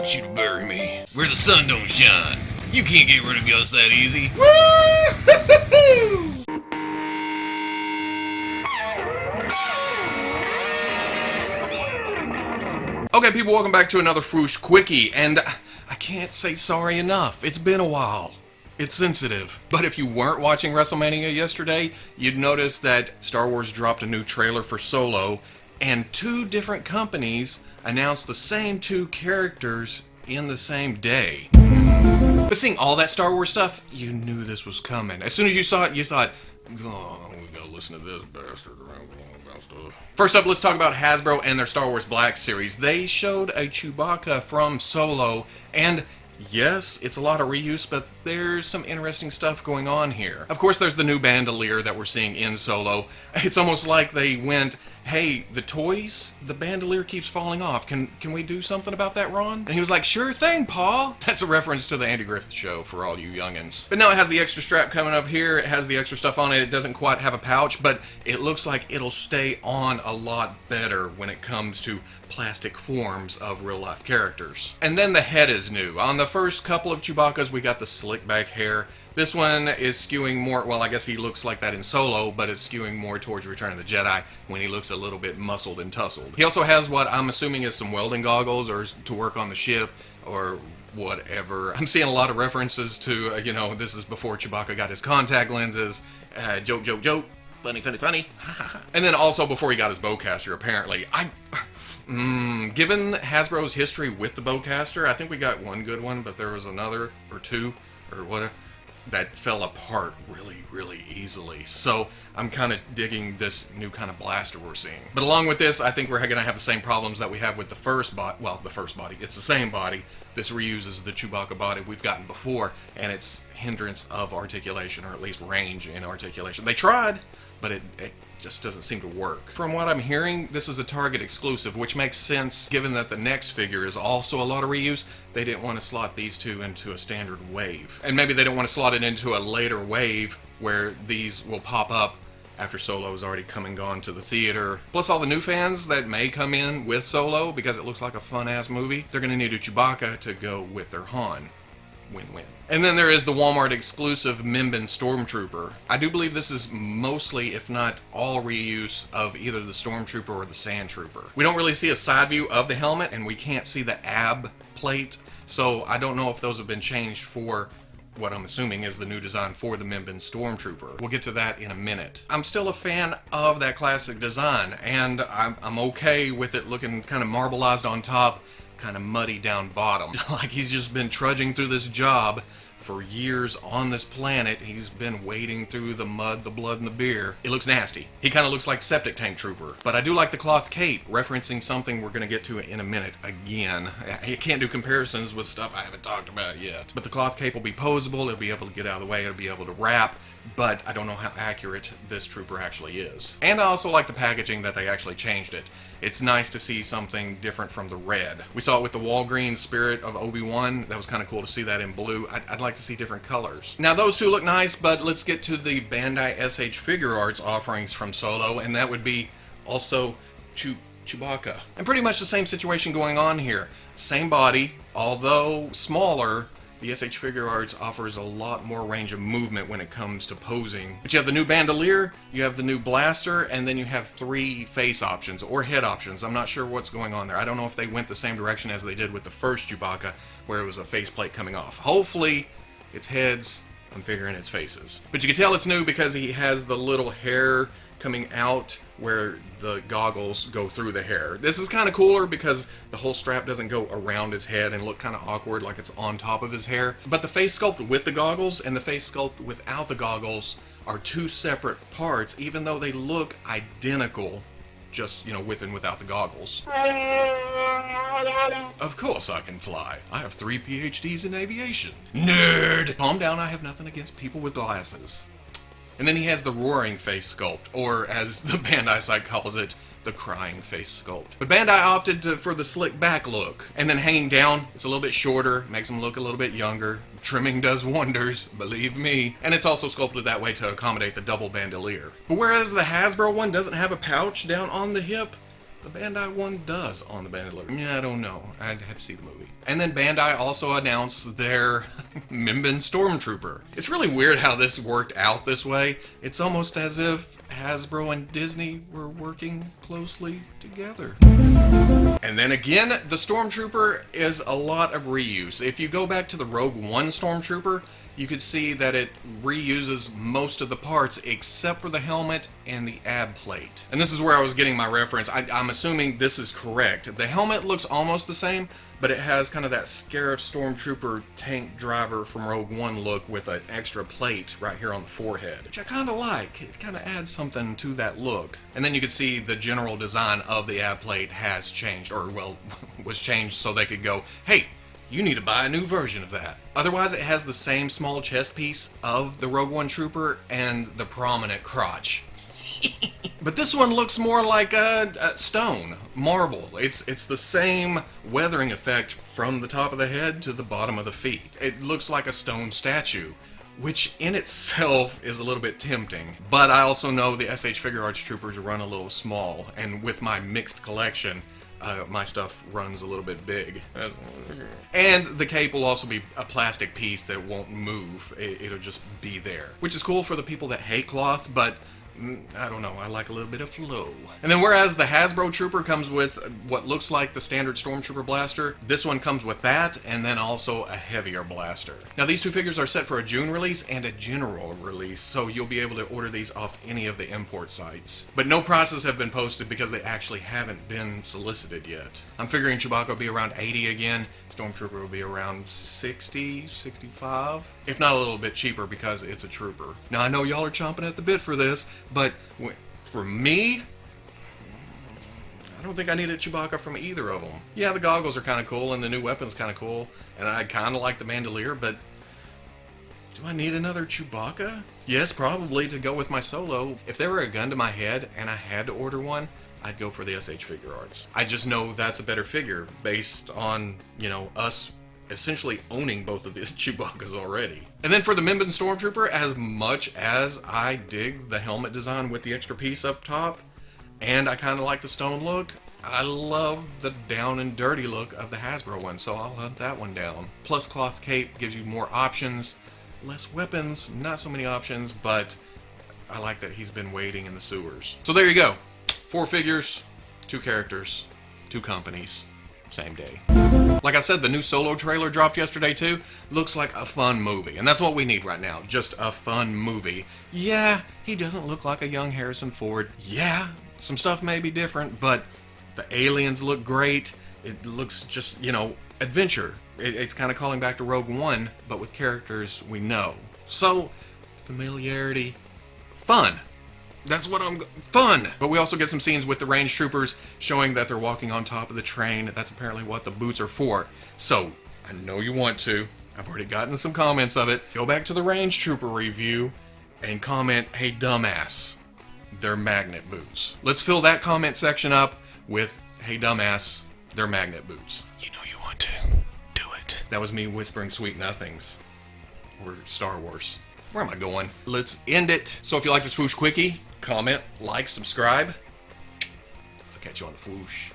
want you to bury me where the sun don't shine. You can't get rid of Gus that easy. Okay, people, welcome back to another Fwoosh Quickie, and I can't say sorry enough. It's been a while. It's sensitive. But if you weren't watching WrestleMania yesterday, you'd notice that Star Wars dropped a new trailer for Solo, and two different companies announced the same two characters in the same day. But seeing all that Star Wars stuff, you knew this was coming. As soon as you saw it, you thought, oh, we gotta listen to this bastard. First up, let's talk about Hasbro and their Star Wars Black series. They showed a Chewbacca from Solo, and yes, it's a lot of reuse, but there's some interesting stuff going on here. Of course, there's the new bandolier that we're seeing in Solo. It's almost like they went, hey, the toys, the bandolier keeps falling off. Can we do something about that, Ron? And he was like, sure thing, Pa. That's a reference to the Andy Griffith Show for all you youngins. But now it has the extra strap coming up here. It has the extra stuff on it. It doesn't quite have a pouch, but it looks like it'll stay on a lot better when it comes to plastic forms of real-life characters. And then the head is new. On the first couple of Chewbaccas, we got the slick back hair. This one is skewing more, well, I guess he looks like that in Solo, but it's skewing more towards Return of the Jedi when he looks a little bit muscled and tussled. He also has what I'm assuming is some welding goggles or to work on the ship or whatever. I'm seeing a lot of references to, this is before Chewbacca got his contact lenses. Joke, joke, joke. Funny, funny, funny. And then also before he got his bowcaster, apparently. Given Hasbro's history with the bowcaster, I think we got one good one, but there was another or two or whatever that fell apart really, really easily. So I'm kind of digging this new kind of blaster we're seeing. But along with this, I think we're going to have the same problems that we have with the first body. Well, the first body. It's the same body. This reuses the Chewbacca body we've gotten before, and it's hindrance of articulation, or at least range in articulation. They tried, but it just doesn't seem to work. From what I'm hearing, this is a Target exclusive, which makes sense given that the next figure is also a lot of reuse. They didn't want to slot these two into a standard wave. And maybe they don't want to slot it into a later wave where these will pop up after Solo's already come and gone to the theater. Plus all the new fans that may come in with Solo because it looks like a fun-ass movie, they're going to need a Chewbacca to go with their Han. Win-win. And then there is the Walmart exclusive Mimban Stormtrooper. I do believe this is mostly, if not all, reuse of either the Stormtrooper or the Sand Trooper. We don't really see a side view of the helmet, and we can't see the ab plate, so I don't know if those have been changed for what I'm assuming is the new design for the Minmin Stormtrooper. We'll get to that in a minute. I'm still a fan of that classic design, and I'm okay with it looking kind of marbleized on top, kind of muddy down bottom. Like he's just been trudging through this job for years on this planet. He's been wading through the mud, the blood, and the beer. It looks nasty. He kind of looks like Septic Tank Trooper. But I do like the cloth cape, referencing something we're going to get to in a minute again. I can't do comparisons with stuff I haven't talked about yet. But the cloth cape will be posable, it'll be able to get out of the way, it'll be able to wrap, but I don't know how accurate this trooper actually is. And I also like the packaging that they actually changed it. It's nice to see something different from the red. We saw it with the Walgreens Spirit of Obi-Wan. That was kind of cool to see that in blue. I'd like to see different colors. Now those two look nice, but let's get to the Bandai SH Figuarts offerings from Solo, and that would be also Chewbacca. And pretty much the same situation going on here. Same body, although smaller. The SH Figuarts offers a lot more range of movement when it comes to posing. But you have the new bandolier, you have the new blaster, and then you have 3 face options, or head options. I'm not sure what's going on there. I don't know if they went the same direction as they did with the first Chewbacca, where it was a faceplate coming off. Hopefully, it's heads. I'm figuring it's faces. But you can tell it's new because he has the little hair coming out where the goggles go through the hair. This is kind of cooler because the whole strap doesn't go around his head and look kind of awkward like it's on top of his hair. But the face sculpt with the goggles and the face sculpt without the goggles are two separate parts, even though they look identical, just, with and without the goggles. Of course I can fly. I have 3 PhDs in aviation. Nerd! Calm down, I have nothing against people with glasses. And then he has the roaring face sculpt, or as the Bandai site calls it, the crying face sculpt. But Bandai opted for the slick back look. And then hanging down, it's a little bit shorter, makes him look a little bit younger. Trimming does wonders, believe me. And it's also sculpted that way to accommodate the double bandolier. But whereas the Hasbro one doesn't have a pouch down on the hip, the Bandai one does on the Bandai. Yeah, I don't know. I'd have to see the movie. And then Bandai also announced their Minmin Stormtrooper. It's really weird how this worked out this way. It's almost as if Hasbro and Disney were working closely together. And then again, the Stormtrooper is a lot of reuse. If you go back to the Rogue One Stormtrooper, you could see that it reuses most of the parts except for the helmet and the ab plate. And this is where I was getting my reference. I'm assuming this is correct. The helmet looks almost the same, but it has kind of that Scarif Stormtrooper tank driver from Rogue One look with an extra plate right here on the forehead, which I kind of like. It kind of adds something to that look. And then you can see the general design of the ab plate has changed, or well, was changed so they could go, hey, you need to buy a new version of that. Otherwise, it has the same small chest piece of the Rogue One Trooper and the prominent crotch. But this one looks more like a stone, marble. It's the same weathering effect from the top of the head to the bottom of the feet. It looks like a stone statue, which in itself is a little bit tempting. But I also know the SH Figuarts Troopers run a little small, and with my mixed collection, my stuff runs a little bit big. And the cape will also be a plastic piece that won't move. It'll just be there. Which is cool for the people that hate cloth, but I don't know, I like a little bit of flow. And then whereas the Hasbro Trooper comes with what looks like the standard Stormtrooper blaster, this one comes with that, and then also a heavier blaster. Now these two figures are set for a June release and a general release, so you'll be able to order these off any of the import sites. But no prices have been posted because they actually haven't been solicited yet. I'm figuring Chewbacca will be around 80 again, Stormtrooper will be around 60, 65, if not a little bit cheaper because it's a trooper. Now I know y'all are chomping at the bit for this, but for me, I don't think I needed Chewbacca from either of them. Yeah, the goggles are kind of cool and the new weapon's kind of cool, and I kind of like the bandolier, but do I need another Chewbacca? Yes, probably, to go with my solo. If there were a gun to my head and I had to order one, I'd go for the SH Figuarts. I just know that's a better figure based on, you know, us essentially owning both of these Chewbaccas already. And then for the Minmin Stormtrooper, as much as I dig the helmet design with the extra piece up top, and I kind of like the stone look, I love the down and dirty look of the Hasbro one, so I'll hunt that one down. Plus cloth cape gives you more options, less weapons, not so many options, but I like that he's been waiting in the sewers. So there you go. 4 figures, 2 characters, 2 companies, same day. Like I said, the new Solo trailer dropped yesterday too. Looks like a fun movie, and that's what we need right now, just a fun movie. Yeah, he doesn't look like a young Harrison Ford. Yeah, some stuff may be different, but the aliens look great. It looks just, you know, adventure. It's kind of calling back to Rogue One, but with characters we know. So, familiarity, fun. That's what fun! But we also get some scenes with the range troopers showing that they're walking on top of the train. That's apparently what the boots are for. So, I know you want to. I've already gotten some comments of it. Go back to the range trooper review and comment, hey dumbass, they're magnet boots. Let's fill that comment section up with, hey dumbass, they're magnet boots. You know you want to. Do it. That was me whispering sweet nothings. Or Star Wars. Where am I going? Let's end it. So if you like this Fwoosh Quickie, comment, like, subscribe. I'll catch you on the Fwoosh.